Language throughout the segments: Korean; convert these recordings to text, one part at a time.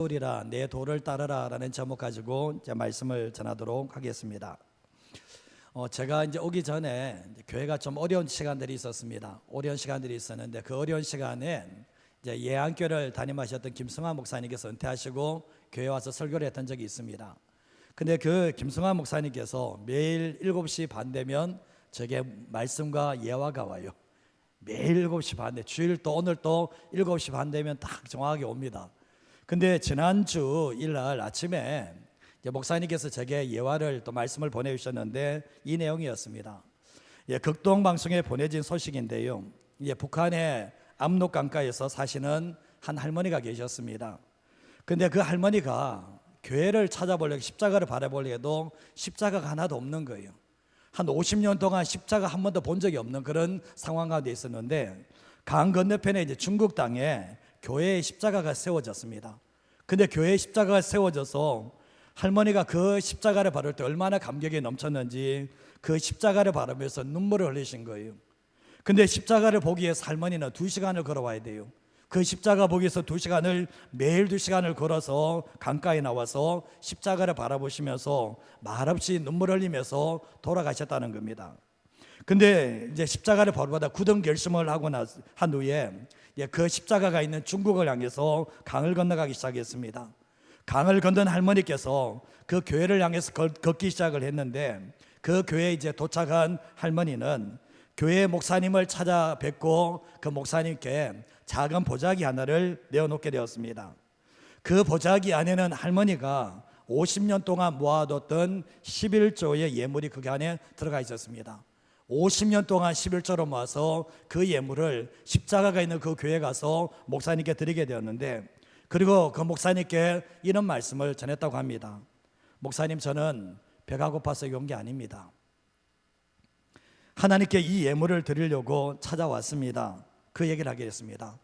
우리라 내 도를 따르라라는 제목 가지고 이제 말씀을 전하도록 하겠습니다. 제가 이제 오기 전에 이제 교회가 좀 어려운 시간들이 있었습니다. 어려운 시간들이 있었는데 그 어려운 시간에 이제 예안교를 담임하셨던 김승환 목사님께서 은퇴하시고 교회 와서 설교를 했던 적이 있습니다. 근데 그 김승환 목사님께서 매일 7시 반 되면 저게 말씀과 예화가 와요. 매일 7시 반 돼. 주일 또 오늘 또 7시 반 되면 딱 정확하게 옵니다. 근데 지난주 일날 아침에 목사님께서 제게 예화를 또 말씀을 보내주셨는데 이 내용이었습니다. 극동방송에 보내진 소식인데요. 북한의 압록강가에서 사시는 한 할머니가 계셨습니다. 근데 그 할머니가 교회를 찾아보려고 십자가를 바라보려고 해도 십자가가 하나도 없는 거예요. 한 50년 동안 십자가 한 번도 본 적이 없는 그런 상황 가운데 있었는데 강 건너편에 이제 중국 땅에 교회의 십자가가 세워졌습니다. 근데 교회의 십자가가 세워져서 할머니가 그 십자가를 바를 때 얼마나 감격이 넘쳤는지 그 십자가를 바라면서 눈물을 흘리신 거예요. 근데 십자가를 보기 위해서 할머니는 2시간을 걸어와야 돼요. 그 십자가 보기 위해서 매일 2시간을 걸어서 강가에 나와서 십자가를 바라보시면서 말없이 눈물 흘리면서 돌아가셨다는 겁니다. 근데 이제 십자가를 바라보다 굳은 결심을 한 후에 그 십자가가 있는 중국을 향해서 강을 건너가기 시작했습니다. 강을 건넌 할머니께서 그 교회를 향해서 걷기 시작을 했는데 그 교회에 이제 도착한 할머니는 교회 목사님을 찾아뵙고 그 목사님께 작은 보자기 하나를 내어놓게 되었습니다. 그 보자기 안에는 할머니가 50년 동안 모아뒀던 11조의 예물이 그 안에 들어가 있었습니다. 50년 동안 11조로 모아서 그 예물을 십자가가 있는 그 교회에 가서 목사님께 드리게 되었는데, 그리고 그 목사님께 이런 말씀을 전했다고 합니다. 목사님, 저는 배가 고파서 온 게 아닙니다. 하나님께 이 예물을 드리려고 찾아왔습니다. 그 얘기를 하게 됐습니다.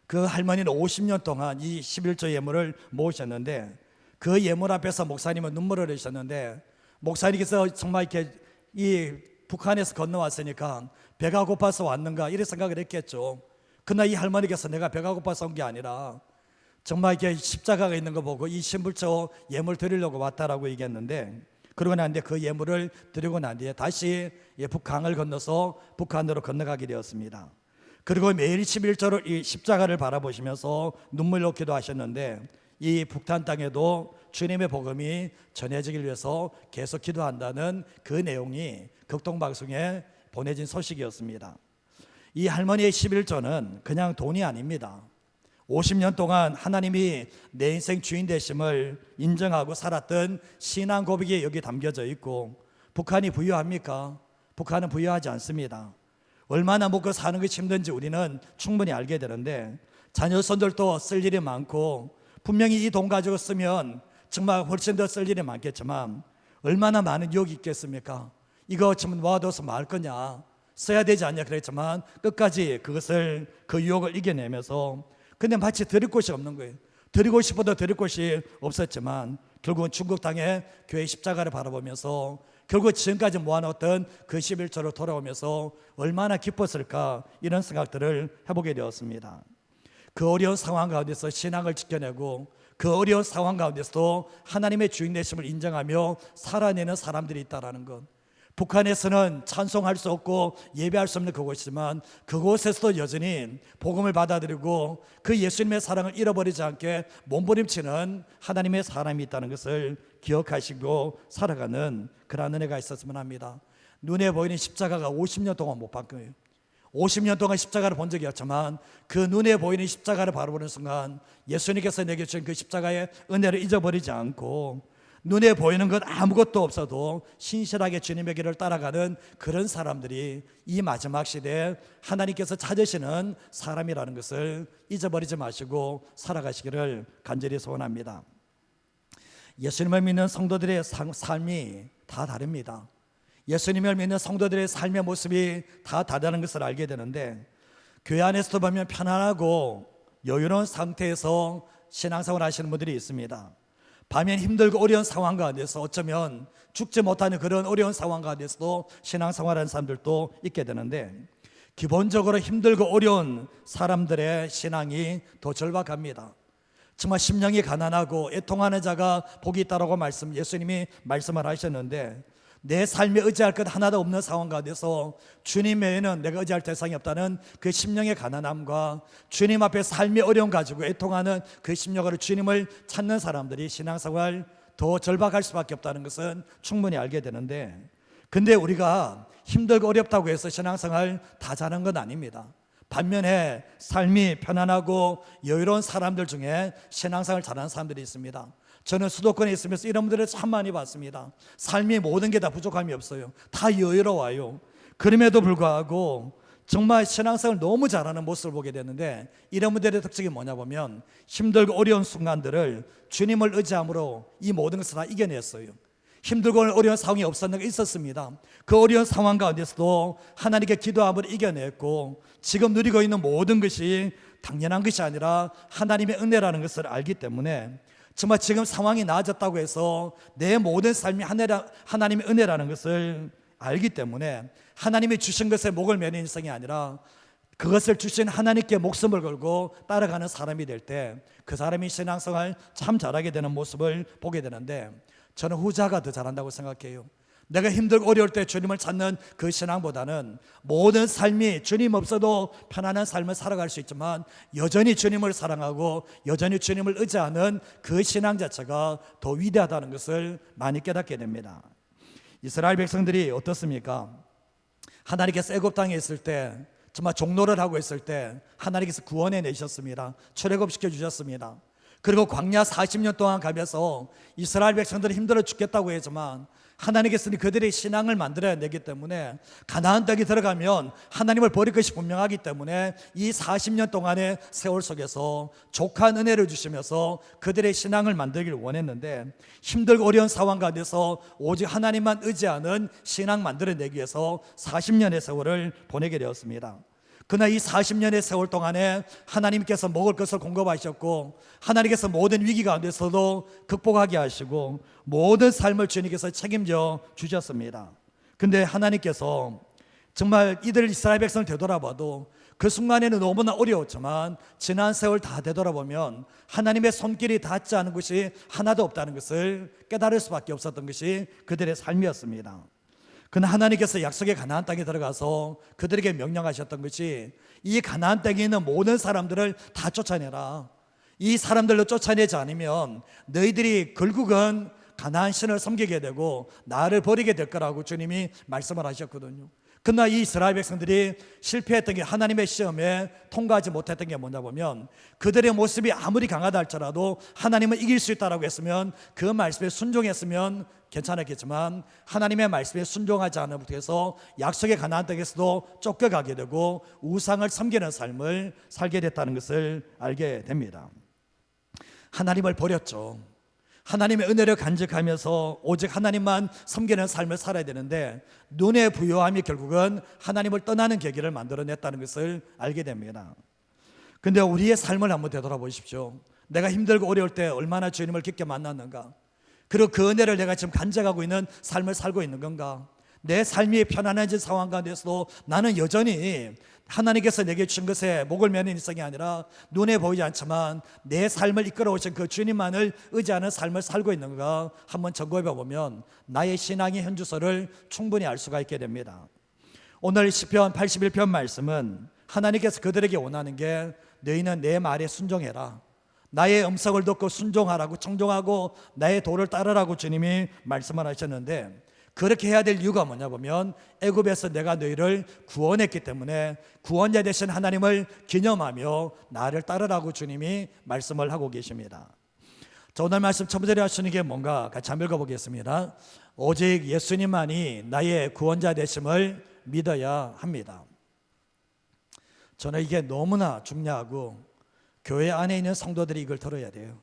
그 할머니는 50년 동안 이 11조 예물을 모으셨는데 그 예물 앞에서 목사님은 눈물을 흘리셨는데, 목사님께서 정말 이렇게 이 북한에서 건너왔으니까 배가 고파서 왔는가 이런 생각을 했겠죠. 그러나 이 할머니께서 내가 배가 고파서 온 게 아니라 정말 이렇게 십자가가 있는 거 보고 이 11조 예물 드리려고 왔다라고 얘기했는데, 그러고 난 뒤에 그 예물을 드리고 난 뒤에 다시 북강을 건너서 북한으로 건너가게 되었습니다. 그리고 매일 11조를 이 십자가를 바라보시면서 눈물 놓기도 하셨는데, 이 북한 땅에도 주님의 복음이 전해지길 위해서 계속 기도한다는 그 내용이 극동방송에 보내진 소식이었습니다. 이 할머니의 11조는 그냥 돈이 아닙니다. 50년 동안 하나님이 내 인생 주인 되심을 인정하고 살았던 신앙 고백이 여기 담겨져 있고, 북한이 부유합니까? 북한은 부유하지 않습니다. 얼마나 먹고 사는 것이 힘든지 우리는 충분히 알게 되는데, 자녀손들도 쓸 일이 많고 분명히 이 돈 가지고 쓰면 정말 훨씬 더 쓸 일이 많겠지만 얼마나 많은 유혹이 있겠습니까? 이거 좀 모아둬서 뭐 할 거냐, 써야 되지 않냐 그랬지만 끝까지 그 유혹을 이겨내면서, 근데 마치 드릴 곳이 없는 거예요. 드리고 싶어도 드릴 곳이 없었지만 결국은 중국 땅에 교회 십자가를 바라보면서 결국 지금까지 모아놓았던 그 11조를 돌아오면서 얼마나 기뻤을까, 이런 생각들을 해보게 되었습니다. 그 어려운 상황 가운데서 신앙을 지켜내고 그 어려운 상황 가운데서도 하나님의 주인 되심을 인정하며 살아내는 사람들이 있다는 것. 북한에서는 찬송할 수 없고 예배할 수 없는 그곳이지만 그곳에서도 여전히 복음을 받아들이고 그 예수님의 사랑을 잃어버리지 않게 몸부림치는 하나님의 사람이 있다는 것을 기억하시고 살아가는 그런 은혜가 있었으면 합니다. 눈에 보이는 십자가가 50년 동안 못 본 거예요. 50년 동안 십자가를 본 적이 없지만 그 눈에 보이는 십자가를 바라보는 순간 예수님께서 내게 주신 그 십자가의 은혜를 잊어버리지 않고, 눈에 보이는 것 아무것도 없어도 신실하게 주님의 길을 따라가는 그런 사람들이 이 마지막 시대에 하나님께서 찾으시는 사람이라는 것을 잊어버리지 마시고 살아가시기를 간절히 소원합니다. 예수님을 믿는 성도들의 삶이 다 다릅니다. 예수님을 믿는 성도들의 삶의 모습이 다 다르다는 것을 알게 되는데, 교회 안에서도 보면 편안하고 여유로운 상태에서 신앙생활 하시는 분들이 있습니다. 반면 힘들고 어려운 상황 가운데서 어쩌면 죽지 못하는 그런 어려운 상황 가운데서도 신앙생활하는 사람들도 있게 되는데, 기본적으로 힘들고 어려운 사람들의 신앙이 더 절박합니다. 정말 심령이 가난하고 애통하는 자가 복이 있다라고 예수님이 말씀을 하셨는데, 내 삶에 의지할 것 하나도 없는 상황 가운데서 주님 외에는 내가 의지할 대상이 없다는 그 심령의 가난함과 주님 앞에 삶의 어려움 가지고 애통하는 그 심령으로 주님을 찾는 사람들이 신앙생활 더 절박할 수밖에 없다는 것은 충분히 알게 되는데, 근데 우리가 힘들고 어렵다고 해서 신앙생활 다 잘하는 건 아닙니다. 반면에 삶이 편안하고 여유로운 사람들 중에 신앙생활 잘하는 사람들이 있습니다. 저는 수도권에 있으면서 이런 분들을 참 많이 봤습니다. 삶이 모든 게 다 부족함이 없어요. 다 여유로워요. 그럼에도 불구하고 정말 신앙생활을 너무 잘하는 모습을 보게 되는데, 이런 분들의 특징이 뭐냐 보면 힘들고 어려운 순간들을 주님을 의지함으로 이 모든 것을 다 이겨냈어요. 힘들고 어려운 상황이 있었습니다. 그 어려운 상황 가운데서도 하나님께 기도함으로 이겨냈고, 지금 누리고 있는 모든 것이 당연한 것이 아니라 하나님의 은혜라는 것을 알기 때문에, 정말 지금 상황이 나아졌다고 해서 내 모든 삶이 하나님의 은혜라는 것을 알기 때문에 하나님이 주신 것에 목을 매는 인생이 아니라 그것을 주신 하나님께 목숨을 걸고 따라가는 사람이 될 때 그 사람이 신앙생활 참 잘하게 되는 모습을 보게 되는데, 저는 후자가 더 잘한다고 생각해요. 내가 힘들고 어려울 때 주님을 찾는 그 신앙보다는 모든 삶이 주님 없어도 편안한 삶을 살아갈 수 있지만 여전히 주님을 사랑하고 여전히 주님을 의지하는 그 신앙 자체가 더 위대하다는 것을 많이 깨닫게 됩니다. 이스라엘 백성들이 어떻습니까? 하나님께서 애굽 땅에 있을 때, 정말 종노를 하고 있을 때 하나님께서 구원해 내셨습니다. 출애굽시켜 주셨습니다. 그리고 광야 40년 동안 가면서 이스라엘 백성들이 힘들어 죽겠다고 했지만 하나님께서는 그들의 신앙을 만들어내기 때문에 가나안 땅에 들어가면 하나님을 버릴 것이 분명하기 때문에 이 40년 동안의 세월 속에서 족한 은혜를 주시면서 그들의 신앙을 만들기를 원했는데, 힘들고 어려운 상황 가운데서 오직 하나님만 의지하는 신앙 만들어내기 위해서 40년의 세월을 보내게 되었습니다. 그러나 이 40년의 세월 동안에 하나님께서 먹을 것을 공급하셨고, 하나님께서 모든 위기 가운데서도 극복하게 하시고 모든 삶을 주님께서 책임져 주셨습니다. 근데 하나님께서 정말 이들 이스라엘 백성을 되돌아봐도 그 순간에는 너무나 어려웠지만 지난 세월 다 되돌아보면 하나님의 손길이 닿지 않은 것이 하나도 없다는 것을 깨달을 수밖에 없었던 것이 그들의 삶이었습니다. 그러나 하나님께서 약속의 가나안 땅에 들어가서 그들에게 명령하셨던 것이, 이 가나안 땅에 있는 모든 사람들을 다 쫓아내라. 이 사람들로 쫓아내지 않으면 너희들이 결국은 가나안 신을 섬기게 되고 나를 버리게 될 거라고 주님이 말씀을 하셨거든요. 그러나 이 이스라엘 백성들이 실패했던 게, 하나님의 시험에 통과하지 못했던 게 뭐냐 보면, 그들의 모습이 아무리 강하다 할지라도 하나님은 이길 수 있다라고 했으면 그 말씀에 순종했으면 괜찮았겠지만 하나님의 말씀에 순종하지 않은 못해서 약속의 가나안 땅에서도 쫓겨가게 되고 우상을 섬기는 삶을 살게 됐다는 것을 알게 됩니다. 하나님을 버렸죠. 하나님의 은혜를 간직하면서 오직 하나님만 섬기는 삶을 살아야 되는데, 눈의 부요함이 결국은 하나님을 떠나는 계기를 만들어냈다는 것을 알게 됩니다. 근데 우리의 삶을 한번 되돌아보십시오. 내가 힘들고 어려울 때 얼마나 주님을 깊게 만났는가? 그리고 그 은혜를 내가 지금 간직하고 있는 삶을 살고 있는 건가? 내 삶이 편안해진 상황 가운데서도 나는 여전히 하나님께서 내게 주신 것에 목을 매는 인생이 아니라 눈에 보이지 않지만 내 삶을 이끌어 오신 그 주님만을 의지하는 삶을 살고 있는가 한번 점검해 보면 나의 신앙의 현주소를 충분히 알 수가 있게 됩니다. 오늘 시편 81편 말씀은 하나님께서 그들에게 원하는 게, 너희는 내 말에 순종해라, 나의 음성을 듣고 순종하라고, 청종하고 나의 도를 따르라고 주님이 말씀을 하셨는데, 그렇게 해야 될 이유가 뭐냐 보면 애굽에서 내가 너희를 구원했기 때문에 구원자 되신 하나님을 기념하며 나를 따르라고 주님이 말씀을 하고 계십니다. 자, 오늘 말씀 첫 번째로 하시는 게 뭔가 같이 한번 읽어보겠습니다. 오직 예수님만이 나의 구원자 되심을 믿어야 합니다. 저는 이게 너무나 중요하고 교회 안에 있는 성도들이 이걸 들어야 돼요.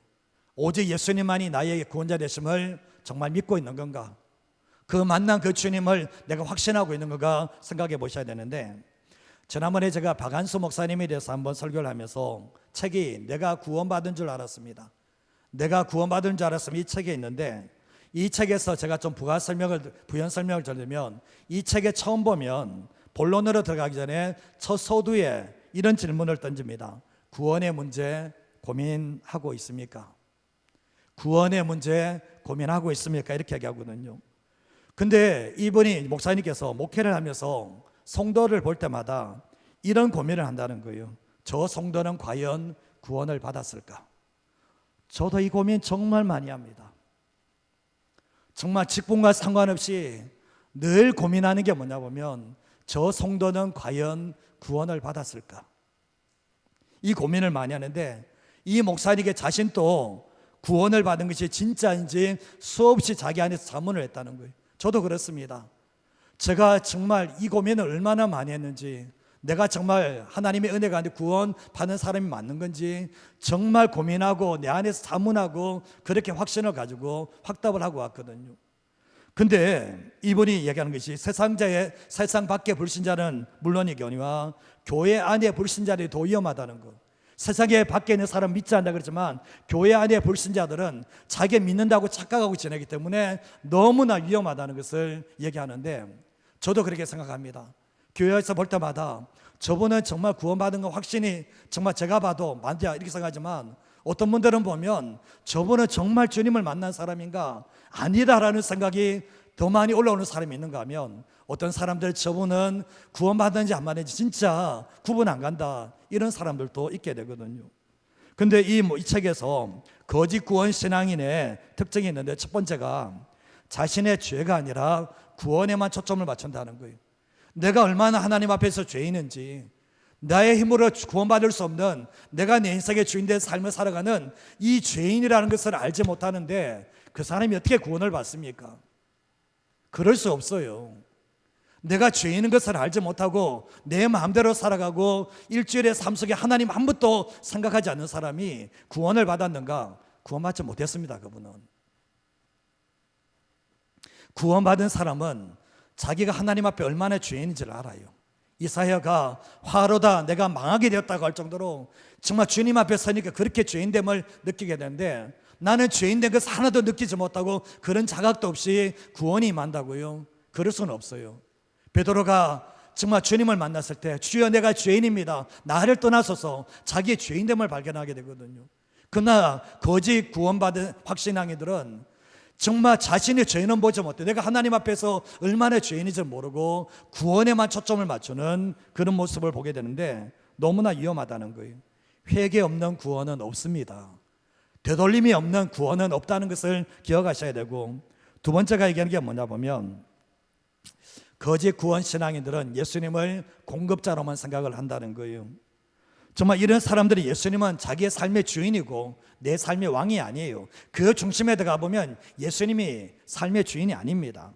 오직 예수님만이 나의 구원자 되심을 정말 믿고 있는 건가? 그 만난 그 주님을 내가 확신하고 있는 건가 생각해 보셔야 되는데, 지난번에 제가 박한수 목사님에 대해서 한번 설교를 하면서 책이 내가 구원받은 줄 알았습니다. 내가 구원받은 줄 알았으면 이 책에 있는데, 이 책에서 제가 좀 부연 설명을 드리면, 이 책에 처음 보면 본론으로 들어가기 전에 첫 서두에 이런 질문을 던집니다. 구원의 문제, 고민하고 있습니까? 구원의 문제 고민하고 있습니까? 이렇게 얘기하거든요. 근데 이분이 목사님께서 목회를 하면서 성도를 볼 때마다 이런 고민을 한다는 거예요. 저 성도는 과연 구원을 받았을까? 저도 이 고민 정말 많이 합니다. 정말 직분과 상관없이 늘 고민하는 게 뭐냐 보면 저 성도는 과연 구원을 받았을까? 이 고민을 많이 하는데 이 목사님의 자신도 구원을 받은 것이 진짜인지 수없이 자기 안에서 자문을 했다는 거예요. 저도 그렇습니다. 제가 정말 이 고민을 얼마나 많이 했는지, 내가 정말 하나님의 은혜가 아닌 구원 받는 사람이 맞는 건지 정말 고민하고 내 안에서 자문하고 그렇게 확신을 가지고 확답을 하고 왔거든요. 근데 이분이 얘기하는 것이 세상 밖의 불신자는 물론이거니와 교회 안의 불신자들이 더 위험하다는 것. 세상에 밖에 있는 사람 믿지 않는다 그러지만 교회 안의 불신자들은 자기 믿는다고 착각하고 지내기 때문에 너무나 위험하다는 것을 얘기하는데, 저도 그렇게 생각합니다. 교회에서 볼 때마다 저분은 정말 구원받은 거 확신이 정말 제가 봐도 맞냐 이렇게 생각하지만, 어떤 분들은 보면 저분은 정말 주님을 만난 사람인가 아니다라는 생각이 더 많이 올라오는 사람이 있는가 하면, 어떤 사람들 저분은 구원받았는지 안 받았는지 진짜 구분 안 간다 이런 사람들도 있게 되거든요. 근데 이 책에서 거짓 구원 신앙인의 특징이 있는데, 첫 번째가 자신의 죄가 아니라 구원에만 초점을 맞춘다는 거예요. 내가 얼마나 하나님 앞에서 죄인인지, 나의 힘으로 구원받을 수 없는 내가 내 인생의 주인된 삶을 살아가는 이 죄인이라는 것을 알지 못하는데 그 사람이 어떻게 구원을 받습니까? 그럴 수 없어요. 내가 죄인인 것을 알지 못하고 내 마음대로 살아가고 일주일의 삶 속에 하나님 한 번도 생각하지 않는 사람이 구원을 받았는가? 구원받지 못했습니다. 그분은. 구원받은 사람은 자기가 하나님 앞에 얼마나 죄인인지를 알아요. 이사야가 화로다 내가 망하게 되었다고 할 정도로 정말 주님 앞에 서니까 그렇게 죄인됨을 느끼게 되는데, 나는 죄인된 것을 하나도 느끼지 못하고 그런 자각도 없이 구원이 임한다고요? 그럴 수는 없어요. 베드로가 정말 주님을 만났을 때 주여 내가 죄인입니다, 나를 떠나소서, 자기의 죄인됨을 발견하게 되거든요. 그러나 거짓 구원받은 확신앙이들은 정말 자신의 죄는 보지 못해 내가 하나님 앞에서 얼마나 죄인인지 모르고 구원에만 초점을 맞추는 그런 모습을 보게 되는데, 너무나 위험하다는 거예요. 회개 없는 구원은 없습니다. 되돌림이 없는 구원은 없다는 것을 기억하셔야 되고, 두 번째가 얘기하는 게 뭐냐 보면 거짓 구원 신앙인들은 예수님을 공급자로만 생각을 한다는 거예요. 정말 이런 사람들이 예수님은 자기의 삶의 주인이고 내 삶의 왕이 아니에요. 그 중심에 들어가 보면 예수님이 삶의 주인이 아닙니다.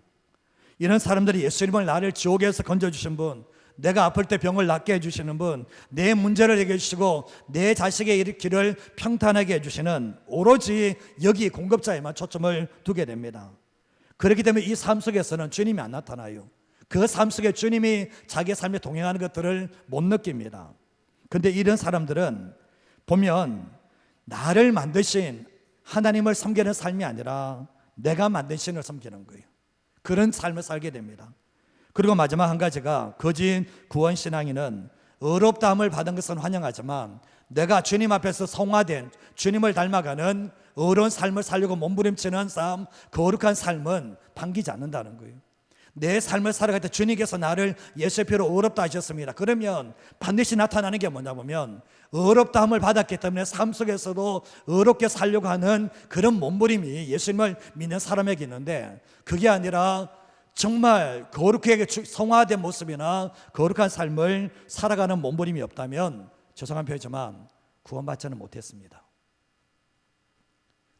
이런 사람들이 예수님을 나를 지옥에서 건져주신 분, 내가 아플 때 병을 낫게 해주시는 분, 내 문제를 해결해 주시고 내 자식의 길을 평탄하게 해주시는 오로지 여기 공급자에만 초점을 두게 됩니다. 그렇기 때문에 이 삶 속에서는 주님이 안 나타나요. 그 삶 속에 주님이 자기의 삶에 동행하는 것들을 못 느낍니다. 그런데 이런 사람들은 보면 나를 만드신 하나님을 섬기는 삶이 아니라 내가 만든 신을 섬기는 거예요. 그런 삶을 살게 됩니다. 그리고 마지막 한 가지가 거짓 구원 신앙인은 의롭다함을 받은 것은 환영하지만 내가 주님 앞에서 성화된 주님을 닮아가는 의로운 삶을 살려고 몸부림치는 삶, 거룩한 삶은 반기지 않는다는 거예요. 내 삶을 살아갈 때 주님께서 나를 예수의 피로 의롭다 하셨습니다. 그러면 반드시 나타나는 게 뭐냐 보면 의롭다함을 받았기 때문에 삶 속에서도 의롭게 살려고 하는 그런 몸부림이 예수님을 믿는 사람에게 있는데, 그게 아니라 정말 거룩하게 성화된 모습이나 거룩한 삶을 살아가는 몸부림이 없다면 죄송한 표현이지만 구원받지는 못했습니다.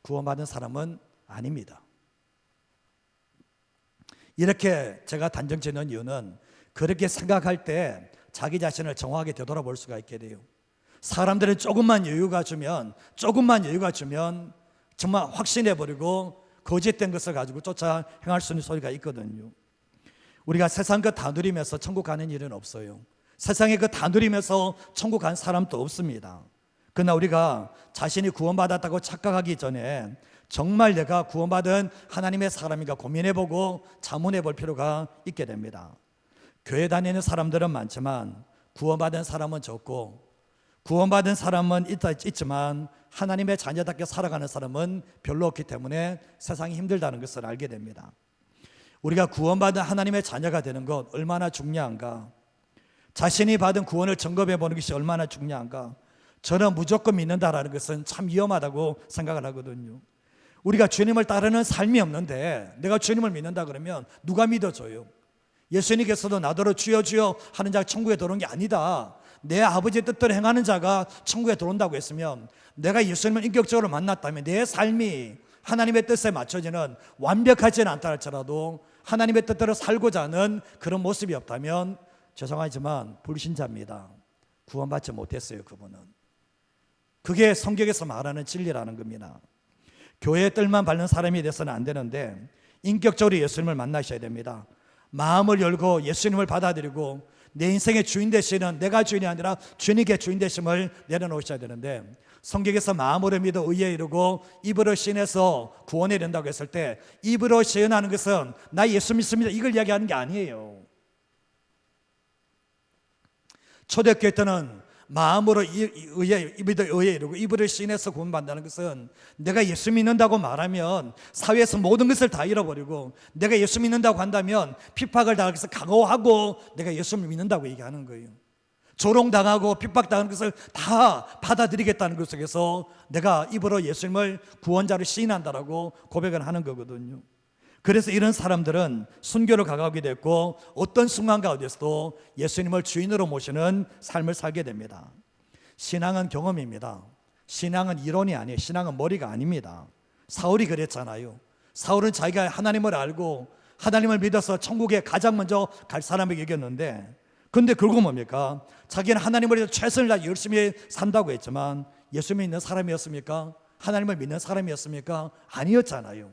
구원받은 사람은 아닙니다. 이렇게 제가 단정 짓는 이유는 그렇게 생각할 때 자기 자신을 정확하게 되돌아볼 수가 있게 돼요. 사람들은 조금만 여유가 주면 정말 확신해버리고 거짓된 것을 가지고 쫓아 행할 수 있는 소리가 있거든요. 우리가 세상 것 다 누리면서 천국 가는 일은 없어요. 세상의 것 다 누리면서 천국 간 사람도 없습니다. 그러나 우리가 자신이 구원받았다고 착각하기 전에 정말 내가 구원받은 하나님의 사람인가 고민해보고 자문해볼 필요가 있게 됩니다. 교회 다니는 사람들은 많지만 구원받은 사람은 적고, 구원받은 사람은 있지만 하나님의 자녀답게 살아가는 사람은 별로 없기 때문에 세상이 힘들다는 것을 알게 됩니다. 우리가 구원받은 하나님의 자녀가 되는 것 얼마나 중요한가, 자신이 받은 구원을 점검해 보는 것이 얼마나 중요한가. 저는 무조건 믿는다라는 것은 참 위험하다고 생각을 하거든요. 우리가 주님을 따르는 삶이 없는데 내가 주님을 믿는다 그러면 누가 믿어줘요? 예수님께서도 나더러 주여 주여 하는 자가 천국에 들어오는 게 아니다, 내 아버지의 뜻대로 행하는 자가 천국에 들어온다고 했으면, 내가 예수님을 인격적으로 만났다면 내 삶이 하나님의 뜻에 맞춰지는, 완벽하지는 않다 할지라도 하나님의 뜻대로 살고자 하는 그런 모습이 없다면 죄송하지만 불신자입니다. 구원받지 못했어요. 그분은. 그게 성경에서 말하는 진리라는 겁니다. 교회에 뜰만 밟는 사람이 돼서는 안 되는데 인격적으로 예수님을 만나셔야 됩니다. 마음을 열고 예수님을 받아들이고 내 인생의 주인 되시는, 내가 주인이 아니라 주님께 주인 되심을 내려놓으셔야 되는데, 성경에서 마음으로 믿어 의에 이르고 입으로 시인해서 구원에 이른다고 했을 때, 입으로 시인하는 것은 나 예수 믿습니다 이걸 이야기하는 게 아니에요. 초대교회 때는 마음으로 의에 이르고 입으로 시인해서 구원받는다는 것은, 내가 예수 믿는다고 말하면 사회에서 모든 것을 다 잃어버리고, 내가 예수 믿는다고 한다면 핍박을 당하기 위해서 각오하고 내가 예수를 믿는다고 얘기하는 거예요. 조롱당하고 핍박당하는 것을 다 받아들이겠다는 것 속에서 내가 입으로 예수님을 구원자로 시인한다라고 고백을 하는 거거든요. 그래서 이런 사람들은 순교를 가까우게 됐고 어떤 순간 가운데서도 예수님을 주인으로 모시는 삶을 살게 됩니다. 신앙은 경험입니다. 신앙은 이론이 아니에요. 신앙은 머리가 아닙니다. 사울이 그랬잖아요. 사울은 자기가 하나님을 알고 하나님을 믿어서 천국에 가장 먼저 갈 사람에게 얘기했는데, 근데 결국 뭡니까? 자기는 하나님을 위해서 최선을 다해 열심히 산다고 했지만 예수 믿는 사람이었습니까? 하나님을 믿는 사람이었습니까? 아니었잖아요.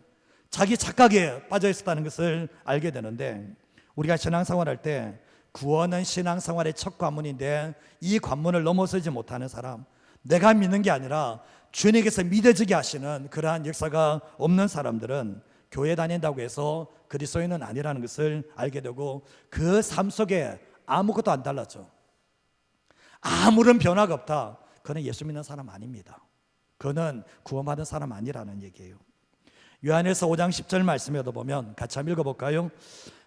자기 착각에 빠져 있었다는 것을 알게 되는데, 우리가 신앙생활할 때 구원은 신앙생활의 첫 관문인데 이 관문을 넘어서지 못하는 사람, 내가 믿는 게 아니라 주님께서 믿어지게 하시는 그러한 역사가 없는 사람들은 교회 다닌다고 해서 그리스도인은 아니라는 것을 알게 되고, 그 삶 속에 아무것도 안 달랐죠. 아무런 변화가 없다. 그는 예수 믿는 사람 아닙니다. 그는 구원받은 사람 아니라는 얘기예요. 요한일서 5장 10절 말씀에도 보면 같이 한번 읽어볼까요?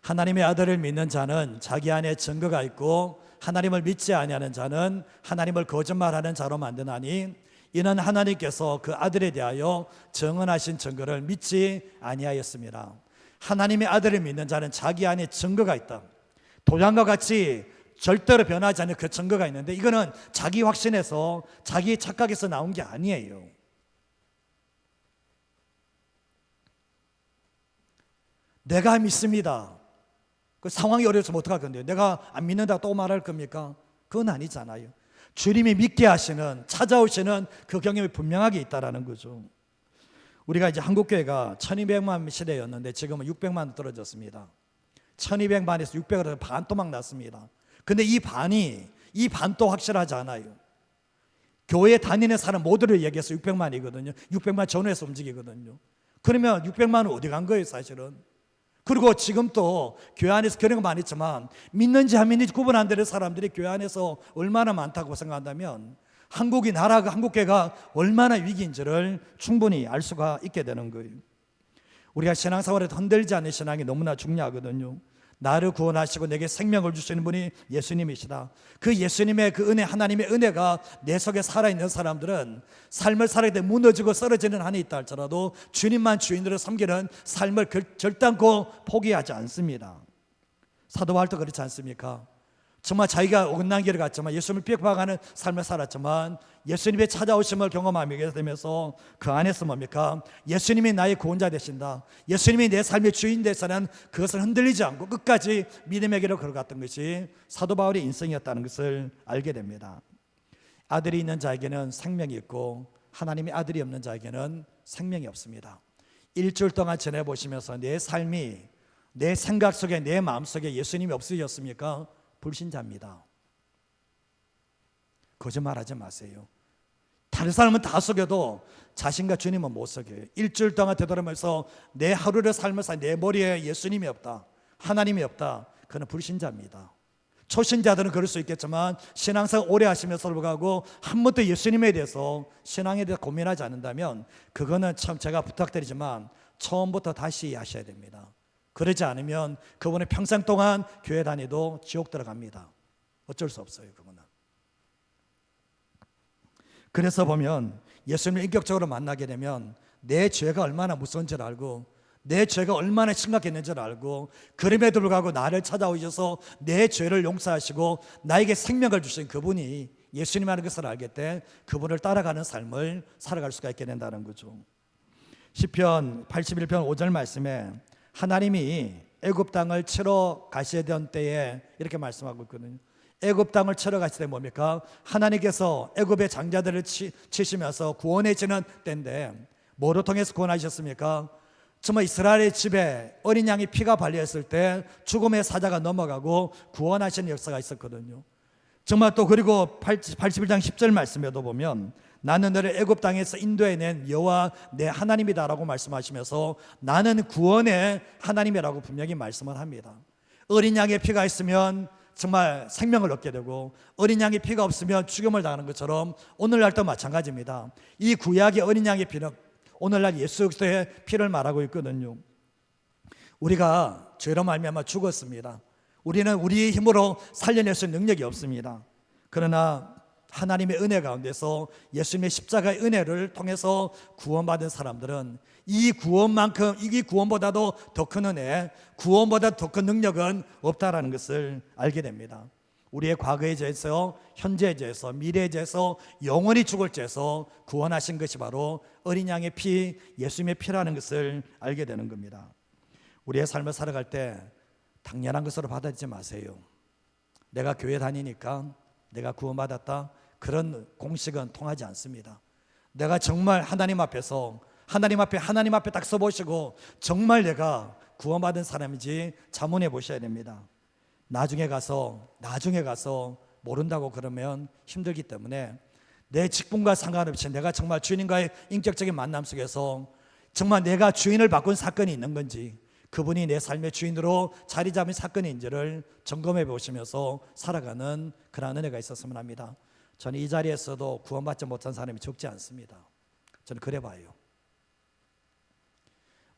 하나님의 아들을 믿는 자는 자기 안에 증거가 있고 하나님을 믿지 아니하는 자는 하나님을 거짓말하는 자로 만드나니, 이는 하나님께서 그 아들에 대하여 증언하신 증거를 믿지 아니하였습니다. 하나님의 아들을 믿는 자는 자기 안에 증거가 있다. 도장과 같이 절대로 변하지 않는 그 증거가 있는데, 이거는 자기 확신에서 자기 착각에서 나온 게 아니에요. 내가 믿습니다. 그 상황이 어려워서 어떡할 건데요? 내가 안 믿는다 또 말할 겁니까? 그건 아니잖아요. 주님이 믿게 하시는, 찾아오시는 그 경험이 분명하게 있다라는 거죠. 우리가 이제 한국교회가 1200만 시대였는데 지금은 600만 떨어졌습니다. 1200만에서 600으로 반토막 났습니다. 근데 이 반도 확실하지 않아요. 교회 다니는 사람 모두를 얘기해서 600만이거든요. 600만 전후에서 움직이거든요. 그러면 600만은 어디 간 거예요, 사실은? 그리고 지금 또 교회 안에서 그런 거 많이 있지만 믿는지 안 믿는지 구분 안 되는 사람들이 교회 안에서 얼마나 많다고 생각한다면 한국이, 나라가, 한국교회가 얼마나 위기인지를 충분히 알 수가 있게 되는 거예요. 우리가 신앙생활에 흔들리지 않는 신앙이 너무나 중요하거든요. 나를 구원하시고 내게 생명을 주시는 분이 예수님이시다. 그 예수님의 그 은혜, 하나님의 은혜가 내 속에 살아있는 사람들은 삶을 살아갈 때 무너지고 쓰러지는 한이 있다 할지라도 주님만 주인으로 섬기는 삶을 결단코 포기하지 않습니다. 사도 바울도 그렇지 않습니까? 정말 자기가 어긋난 길을 갔지만 예수님을 핍박하는 삶을 살았지만 예수님의 찾아오심을 경험하게 되면서 그 안에서 뭡니까? 예수님이 나의 구원자 되신다, 예수님이 내 삶의 주인 되서는 그것을 흔들리지 않고 끝까지 믿음의 길을 걸어갔던 것이 사도 바울의 인생이었다는 것을 알게 됩니다. 아들이 있는 자에게는 생명이 있고 하나님의 아들이 없는 자에게는 생명이 없습니다. 일주일 동안 지내보시면서 내 삶이, 내 생각 속에, 내 마음 속에 예수님이 없으셨습니까? 불신자입니다. 거짓말하지 마세요. 다른 사람은 다 속여도 자신과 주님은 못 속여요. 일주일 동안 되돌아보면서 내 하루를 살면서 내 머리에 예수님이 없다, 하나님이 없다, 그는 불신자입니다. 초신자들은 그럴 수 있겠지만 신앙생활 오래 하시면서 불구하고 한 번도 예수님에 대해서, 신앙에 대해서 고민하지 않는다면 그거는 참 제가 부탁드리지만 처음부터 다시 하셔야 됩니다. 그러지 않으면 그분은 평생 동안 교회 다니도 지옥 들어갑니다. 어쩔 수 없어요, 그거는. 그래서 보면 예수님을 인격적으로 만나게 되면 내 죄가 얼마나 무서운지를 알고 내 죄가 얼마나 심각했는지를 알고, 그럼에도 불구하고 나를 찾아오셔서 내 죄를 용서하시고 나에게 생명을 주신 그분이 예수님이라는 것을 알게 때 그분을 따라가는 삶을 살아갈 수가 있게 된다는 거죠. 시편 81편 5절 말씀에 하나님이 애굽 땅을 치러 가셔야 되던 때에 이렇게 말씀하고 있거든요. 애굽 땅을 치러 가실 때 뭡니까? 하나님께서 애굽의 장자들을 치시면서 구원해지는 때인데 뭐로 통해서 구원하셨습니까? 정말 이스라엘의 집에 어린 양의 피가 발려했을 때 죽음의 사자가 넘어가고 구원하시는 역사가 있었거든요. 정말 또 그리고 81장 10절 말씀에도 보면 나는 너를 애굽 땅에서 인도해낸 여호와 내 하나님이다라고 말씀하시면서 나는 구원의 하나님이라고 분명히 말씀을 합니다. 어린 양의 피가 있으면 정말 생명을 얻게 되고 어린 양의 피가 없으면 죽음을 당하는 것처럼 오늘날도 마찬가지입니다. 이 구약의 어린 양의 피는 오늘날 예수 그리스도의 피를 말하고 있거든요. 우리가 죄로 말미암아 죽었습니다. 우리는 우리의 힘으로 살려낼 수 있는 능력이 없습니다. 그러나 하나님의 은혜 가운데서 예수님의 십자가의 은혜를 통해서 구원받은 사람들은 이 구원만큼, 이 구원보다도 더 큰 은혜, 구원보다 더 큰 능력은 없다라는 것을 알게 됩니다. 우리의 과거의 죄에서, 현재의 죄에서, 미래의 죄에서, 영원히 죽을 죄에서 구원하신 것이 바로 어린 양의 피, 예수님의 피라는 것을 알게 되는 겁니다. 우리의 삶을 살아갈 때 당연한 것으로 받아들이지 마세요. 내가 교회 다니니까 내가 구원받았다, 그런 공식은 통하지 않습니다. 내가 정말 하나님 앞에 딱 서보시고 정말 내가 구원받은 사람인지 자문해 보셔야 됩니다. 나중에 가서 모른다고 그러면 힘들기 때문에 내 직분과 상관없이 내가 정말 주인과의 인격적인 만남 속에서 정말 내가 주인을 바꾼 사건이 있는 건지, 그분이 내 삶의 주인으로 자리 잡은 사건인지를 점검해 보시면서 살아가는 그런 은혜가 있었으면 합니다. 저는 이 자리에서도 구원받지 못한 사람이 적지 않습니다. 저는 그래 봐요.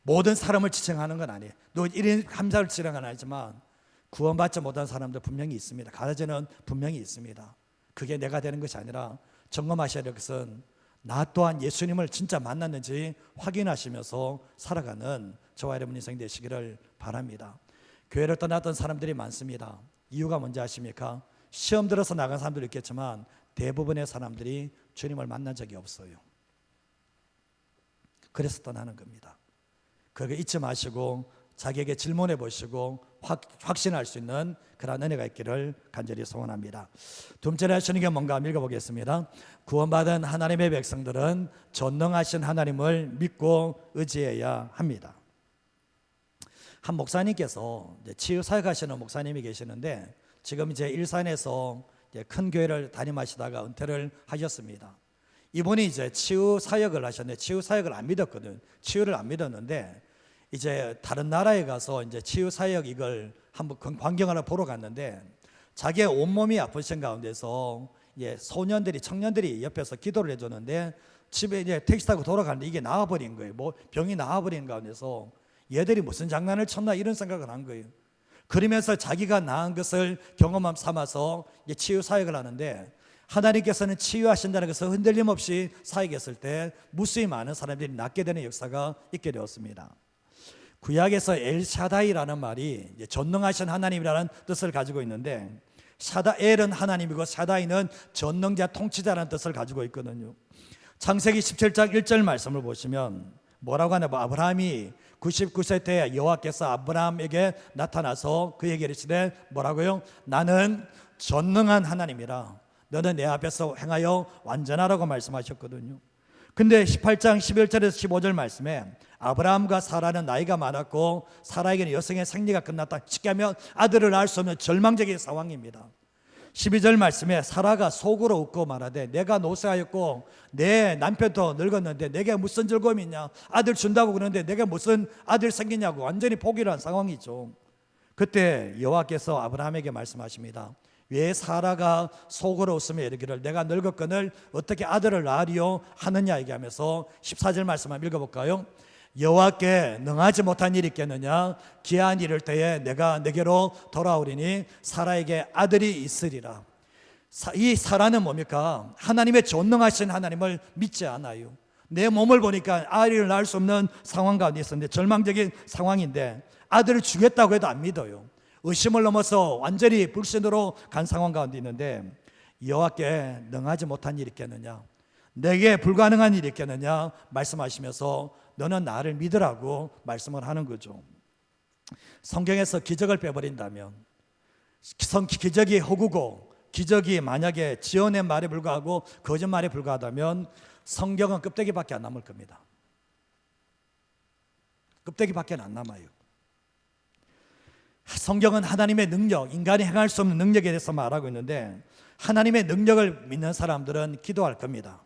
모든 사람을 지칭하는 건 아니에요. 또 1인 감사를 지칭하는 건 아니지만 구원받지 못한 사람들 분명히 있습니다. 가라지는 분명히 있습니다. 그게 내가 되는 것이 아니라 점검하셔야 될 것은 나 또한 예수님을 진짜 만났는지 확인하시면서 살아가는 저와 여러분 인생 되시기를 바랍니다. 교회를 떠났던 사람들이 많습니다. 이유가 뭔지 아십니까? 시험 들어서 나간 사람들도 있겠지만 대부분의 사람들이 주님을 만난 적이 없어요. 그래서 떠나는 겁니다. 그거 잊지 마시고 자기에게 질문해 보시고 확신할 수 있는 그런 은혜가 있기를 간절히 소원합니다. 두 번째로 하시는 게 뭔가 한번 읽어보겠습니다. 구원받은 하나님의 백성들은 전능하신 하나님을 믿고 의지해야 합니다. 한 목사님께서 치유사역 하시는 목사님이 계시는데 지금 이제 일산에서 큰 교회를 담임하시다가 은퇴를 하셨습니다. 이분이 이제 치유사역을 하셨는데 치유사역을 안 믿었거든. 치유를 안 믿었는데 이제 다른 나라에 가서 이제 치유사역 이걸 한번 광경을 보러 갔는데 자기의 온몸이 아프신 가운데서 청년들이 옆에서 기도를 해줬는데 집에 이제 택시 타고 돌아가는데 이게 나와버린 거예요. 뭐 병이 나와버린 가운데서 얘들이 무슨 장난을 쳤나 이런 생각을 한 거예요. 그러면서 자기가 나은 것을 경험함 삼아서 이제 치유사역을 하는데 하나님께서는 치유하신다는 것을 흔들림 없이 사역했을 때 무수히 많은 사람들이 낫게 되는 역사가 있게 되었습니다. 구약에서 엘샤다이라는 말이 전능하신 하나님이라는 뜻을 가지고 있는데 엘은 하나님이고 샤다이는 전능자 통치자라는 뜻을 가지고 있거든요. 창세기 17장 1절 말씀을 보시면 뭐라고 하냐, 아브라함이 99세 때 여호와께서 아브라함에게 나타나서 그에게 이르시되 뭐라고요? 나는 전능한 하나님이라 너는 내 앞에서 행하여 완전하라고 말씀하셨거든요. 근데 18장 11절에서 15절 말씀에 아브라함과 사라는 나이가 많았고 사라에게는 여성의 생리가 끝났다. 쉽게 하면 아들을 낳을 수 없는 절망적인 상황입니다. 12절 말씀에 사라가 속으로 웃고 말하되 내가 노쇠하였고 내 남편도 늙었는데 내게 무슨 즐거움이 있냐, 아들 준다고 그러는데 내게 무슨 아들 생기냐고 완전히 포기를 한 상황이죠. 그때 여호와께서 아브라함에게 말씀하십니다. 왜 사라가 속으로 웃으며 이르기를 내가 늙었거늘 어떻게 아들을 낳으리요 하느냐 얘기하면서 14절 말씀 한번 읽어볼까요? 여호와께 능하지 못한 일이 있겠느냐? 기한 이를 때에 내가 내게로 돌아오리니 사라에게 아들이 있으리라. 이 사라는 뭡니까? 하나님의 전능하신 하나님을 믿지 않아요. 내 몸을 보니까 아이를 낳을 수 없는 상황 가운데 있었는데, 절망적인 상황인데 아들을 주겠다고 해도 안 믿어요. 의심을 넘어서 완전히 불신으로 간 상황 가운데 있는데, 여호와께 능하지 못한 일이 있겠느냐, 내게 불가능한 일이 있겠느냐 말씀하시면서 너는 나를 믿으라고 말씀을 하는 거죠. 성경에서 기적을 빼버린다면, 기적이 허구고 기적이 만약에 지어낸 말에 불과하고 거짓말에 불과하다면 성경은 껍데기밖에 안 남을 겁니다. 껍데기밖에 안 남아요. 성경은 하나님의 능력, 인간이 행할 수 없는 능력에 대해서 말하고 있는데, 하나님의 능력을 믿는 사람들은 기도할 겁니다.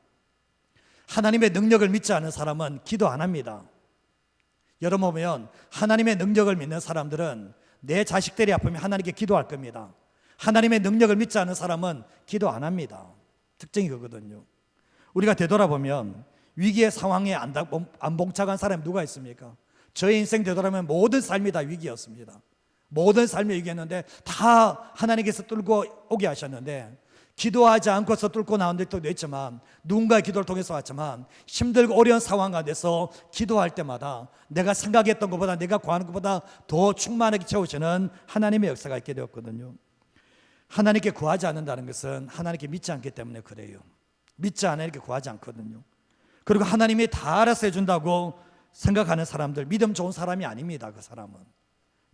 하나님의 능력을 믿지 않는 사람은 기도 안 합니다. 여러분 보면 하나님의 능력을 믿는 사람들은 내 자식들이 아프면 하나님께 기도할 겁니다. 하나님의 능력을 믿지 않는 사람은 기도 안 합니다. 특징이 그거거든요. 우리가 되돌아보면 위기의 상황에 안 봉착한 사람이 누가 있습니까? 저의 인생 되돌아보면 모든 삶이 다 위기였습니다. 모든 삶이 위기였는데 다 하나님께서 뚫고 오게 하셨는데, 기도하지 않고서 뚫고 나온 적도 있지만, 누군가의 기도를 통해서 왔지만, 힘들고 어려운 상황 가운데서 기도할 때마다 내가 생각했던 것보다, 내가 구하는 것보다 더 충만하게 채우시는 하나님의 역사가 있게 되었거든요. 하나님께 구하지 않는다는 것은 하나님께 믿지 않기 때문에 그래요. 믿지 않으니까 이렇게 구하지 않거든요. 그리고 하나님이 다 알아서 해준다고 생각하는 사람들, 믿음 좋은 사람이 아닙니다. 그 사람은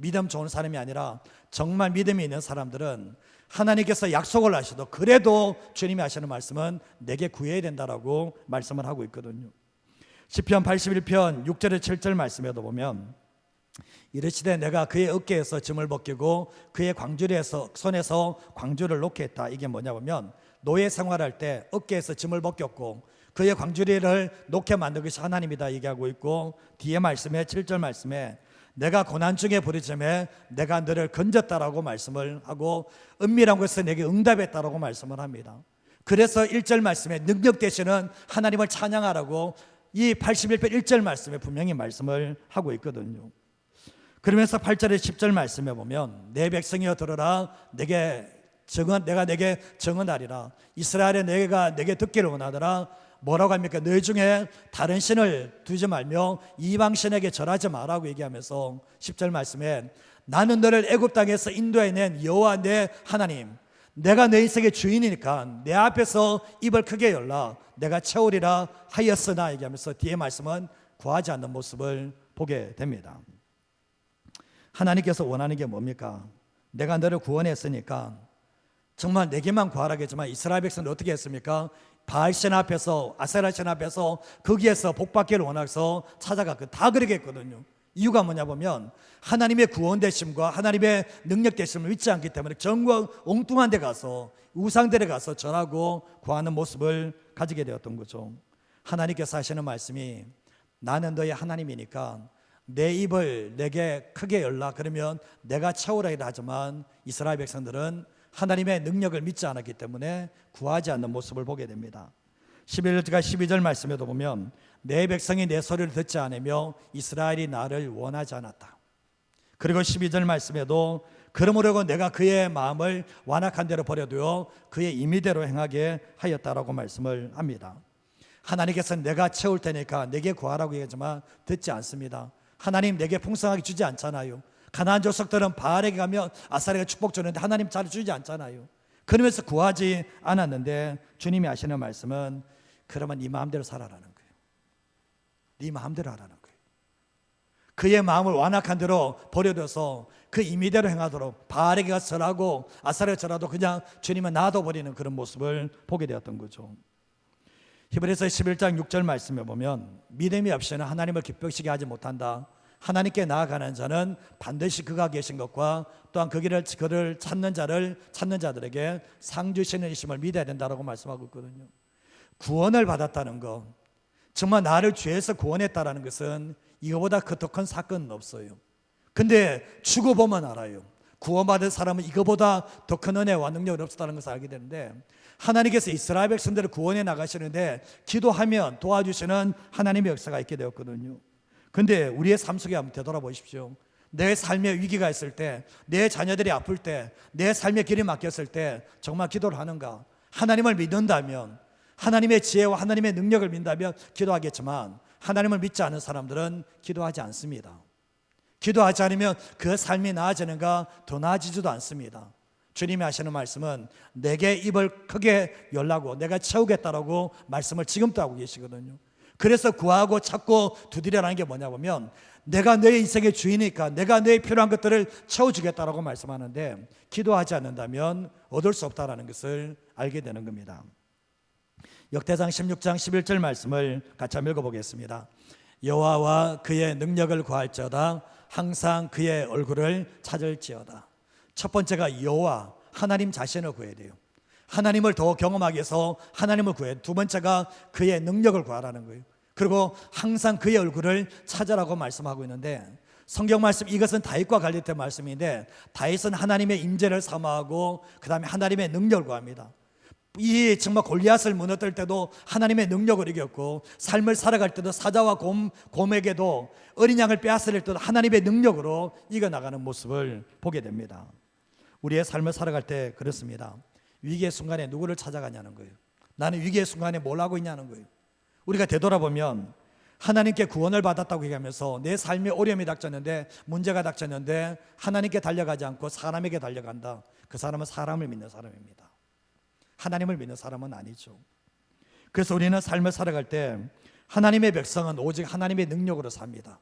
믿음 좋은 사람이 아니라, 정말 믿음이 있는 사람들은 하나님께서 약속을 하셔도 그래도 주님이 하시는 말씀은 내게 구해야 된다라고 말씀을 하고 있거든요. 시편 81편 6절에 7절 말씀에도 보면, 이르시되 내가 그의 어깨에서 짐을 벗기고 그의 손에서 광주를 놓게 했다. 이게 뭐냐 보면, 노예 생활할 때 어깨에서 짐을 벗겼고 그의 광주리를 놓게 만든 것이 하나님이다 얘기하고 있고, 뒤에 말씀에 7절 말씀에 내가 고난 중에 부르짖음에 내가 너를 건졌다라고 말씀을 하고, 은밀한 곳에서 내게 응답했다라고 말씀을 합니다. 그래서 1절 말씀에 능력 되시는 하나님을 찬양하라고 이 81편 1절 말씀에 분명히 말씀을 하고 있거든요. 그러면서 8절에 10절 말씀에 보면, 내 백성이여 들으라, 내가 내게 증언하리라. 이스라엘의 내가 내게 듣기를 원하더라. 뭐라고 합니까? 너희 중에 다른 신을 두지 말며 이방 신에게 절하지 마라고 얘기하면서 10절 말씀에, 나는 너를 애굽 땅에서 인도해낸 여호와 내 하나님, 내가 내 인생의 주인이니까 내 앞에서 입을 크게 열라, 내가 채우리라 하였으나 얘기하면서 뒤에 말씀은 구하지 않는 모습을 보게 됩니다. 하나님께서 원하는 게 뭡니까? 내가 너를 구원했으니까 정말 내게만 구하라겠지만, 이스라엘 백성은 어떻게 했습니까? 바알신 앞에서, 아세라신 앞에서 거기에서 복받기를 원해서 찾아갔고 다 그렇게 했거든요. 이유가 뭐냐 보면, 하나님의 구원되심과 하나님의 능력되심을 믿지 않기 때문에 전과 엉뚱한 데 가서, 우상들에 가서 절하고 구하는 모습을 가지게 되었던 거죠. 하나님께서 하시는 말씀이, 나는 너의 하나님이니까 내 입을 내게 크게 열라, 그러면 내가 채우라 하지만, 이스라엘 백성들은 하나님의 능력을 믿지 않았기 때문에 구하지 않는 모습을 보게 됩니다. 11절과 12절 말씀에도 보면, 내 백성이 내 소리를 듣지 않으며 이스라엘이 나를 원하지 않았다. 그리고 12절 말씀에도, 그러므로 내가 그의 마음을 완악한 대로 버려두어 그의 임의대로 행하게 하였다라고 말씀을 합니다. 하나님께서는 내가 채울 테니까 내게 구하라고 얘기하지만 듣지 않습니다. 하나님 내게 풍성하게 주지 않잖아요. 가나안 족속들은 바알에게 가면 아사리가 축복 주는데 하나님 잘 주지 않잖아요. 그러면서 구하지 않았는데, 주님이 하시는 말씀은, 그러면 네 마음대로 살아라는 거예요. 네 마음대로 하라는 거예요. 그의 마음을 완악한 대로 버려둬서 그 임의대로 행하도록, 바알에게 가서 절하고 아사리가 절하도 그냥 주님은 놔둬버리는 그런 모습을 보게 되었던 거죠. 히브리서 11장 6절 말씀에 보면, 믿음이 없이는 하나님을 기쁘시게 하지 못한다. 하나님께 나아가는 자는 반드시 그가 계신 것과 또한 그를 찾는 자들에게 상 주시는 이심을 믿어야 된다고 말씀하고 있거든요. 구원을 받았다는 것, 정말 나를 죄에서 구원했다는 것은 이거보다 더 큰 사건은 없어요. 근데 죽어보면 알아요. 구원받은 사람은 이거보다 더 큰 은혜와 능력이 없었다는 것을 알게 되는데, 하나님께서 이스라엘 백성들을 구원해 나가시는데 기도하면 도와주시는 하나님의 역사가 있게 되었거든요. 근데 우리의 삶 속에 한번 되돌아보십시오. 내 삶에 위기가 있을 때, 내 자녀들이 아플 때, 내 삶의 길이 막혔을 때 정말 기도를 하는가? 하나님을 믿는다면, 하나님의 지혜와 하나님의 능력을 믿는다면 기도하겠지만, 하나님을 믿지 않은 사람들은 기도하지 않습니다. 기도하지 않으면 그 삶이 나아지는가? 더 나아지지도 않습니다. 주님이 하시는 말씀은 내게 입을 크게 열라고, 내가 채우겠다라고 말씀을 지금도 하고 계시거든요. 그래서 구하고 찾고 두드리라는 게 뭐냐 보면, 내가 너의 인생의 주인이니까 내가 너의 필요한 것들을 채워주겠다라고 말씀하는데, 기도하지 않는다면 얻을 수 없다라는 것을 알게 되는 겁니다. 역대상 16장 11절 말씀을 같이 한번 읽어보겠습니다. 여호와와 그의 능력을 구할지어다, 항상 그의 얼굴을 찾을지어다. 첫 번째가 여호와, 하나님 자신을 구해야 돼요. 하나님을 더 경험하기 위해서 하나님을 구해야 돼요. 두 번째가 그의 능력을 구하라는 거예요. 그리고 항상 그의 얼굴을 찾으라고 말씀하고 있는데, 성경 말씀, 이것은 다윗과 관련된 말씀인데, 다윗은 하나님의 임재를 사모하고 그 다음에 하나님의 능력을 구합니다. 이 정말 골리앗을 무너뜨릴 때도 하나님의 능력을 이겼고, 삶을 살아갈 때도 사자와 곰에게도 어린 양을 빼앗을 때도 하나님의 능력으로 이겨나가는 모습을 보게 됩니다. 우리의 삶을 살아갈 때 그렇습니다. 위기의 순간에 누구를 찾아가냐는 거예요. 나는 위기의 순간에 뭘 하고 있냐는 거예요. 우리가 되돌아보면 하나님께 구원을 받았다고 얘기하면서 내 삶에 어려움이 닥쳤는데, 문제가 닥쳤는데 하나님께 달려가지 않고 사람에게 달려간다. 그 사람은 사람을 믿는 사람입니다. 하나님을 믿는 사람은 아니죠. 그래서 우리는 삶을 살아갈 때 하나님의 백성은 오직 하나님의 능력으로 삽니다.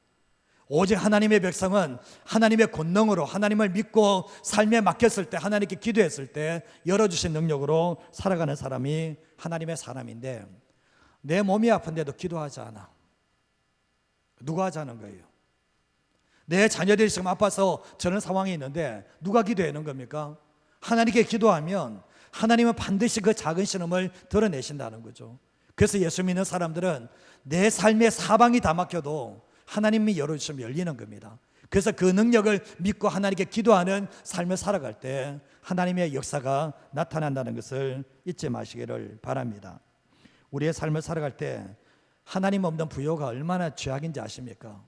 오직 하나님의 백성은 하나님의 권능으로, 하나님을 믿고 삶에 맡겼을 때, 하나님께 기도했을 때 열어주신 능력으로 살아가는 사람이 하나님의 사람인데, 내 몸이 아픈데도 기도하지 않아. 누가 하자는 거예요? 내 자녀들이 지금 아파서 저런 상황이 있는데 누가 기도하는 겁니까? 하나님께 기도하면 하나님은 반드시 그 작은 신음을 드러내신다는 거죠. 그래서 예수 믿는 사람들은 내 삶의 사방이 다 막혀도 하나님이 열어주시면 열리는 겁니다. 그래서 그 능력을 믿고 하나님께 기도하는 삶을 살아갈 때 하나님의 역사가 나타난다는 것을 잊지 마시기를 바랍니다. 우리의 삶을 살아갈 때 하나님 없는 부요가 얼마나 죄악인지 아십니까?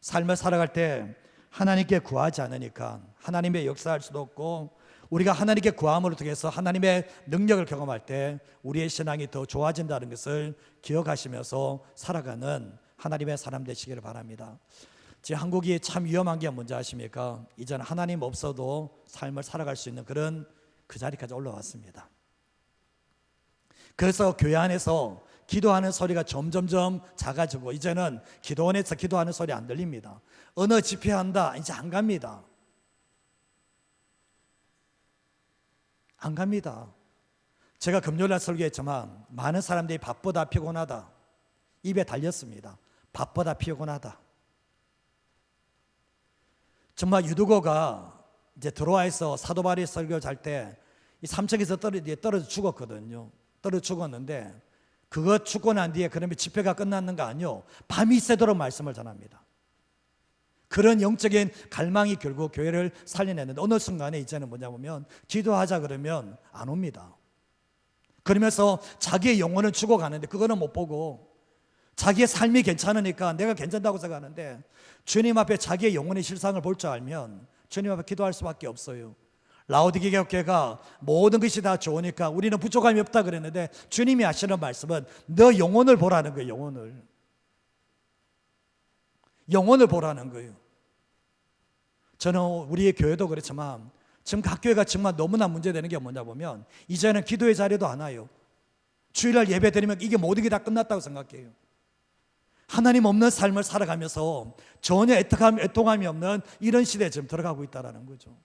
삶을 살아갈 때 하나님께 구하지 않으니까 하나님의 역사할 수도 없고, 우리가 하나님께 구함으로 통해서 하나님의 능력을 경험할 때 우리의 신앙이 더 좋아진다는 것을 기억하시면서 살아가는 하나님의 사람 되시기를 바랍니다. 지금 한국이 참 위험한 게 뭔지 아십니까? 이제는 하나님 없어도 삶을 살아갈 수 있는 그런 그 자리까지 올라왔습니다. 그래서 교회 안에서 기도하는 소리가 점점점 작아지고, 이제는 기도원에서 기도하는 소리 안 들립니다. 어느 집회한다, 이제 안 갑니다. 안 갑니다. 제가 금요일날 설교했지만 많은 사람들이 바쁘다, 피곤하다 입에 달렸습니다. 바쁘다, 피곤하다. 정말 유두고가 이제 드로아에서 사도 바울이 설교 잘 때 이 3층에서 떨어져 죽었거든요. 떨어져 죽었는데, 그거 죽고 난 뒤에 그러면 집회가 끝났는가? 아니요, 밤이 새도록 말씀을 전합니다. 그런 영적인 갈망이 결국 교회를 살려냈는데, 어느 순간에 이제는 뭐냐 보면 기도하자 그러면 안 옵니다. 그러면서 자기의 영혼은 죽어가는데 그거는 못 보고 자기의 삶이 괜찮으니까 내가 괜찮다고 생각하는데, 주님 앞에 자기의 영혼의 실상을 볼 줄 알면 주님 앞에 기도할 수밖에 없어요. 라오디게아 교회가 모든 것이 다 좋으니까 우리는 부족함이 없다 그랬는데, 주님이 하시는 말씀은 너 영혼을 보라는 거예요. 영혼을 보라는 거예요. 저는 우리의 교회도 그렇지만 지금 각 교회가 정말 너무나 문제되는 게 뭐냐 보면, 이제는 기도의 자리도 안 와요. 주일날 예배 드리면 이게 모든 게 다 끝났다고 생각해요. 하나님 없는 삶을 살아가면서 전혀 애통함이 없는 이런 시대에 지금 들어가고 있다는 거죠.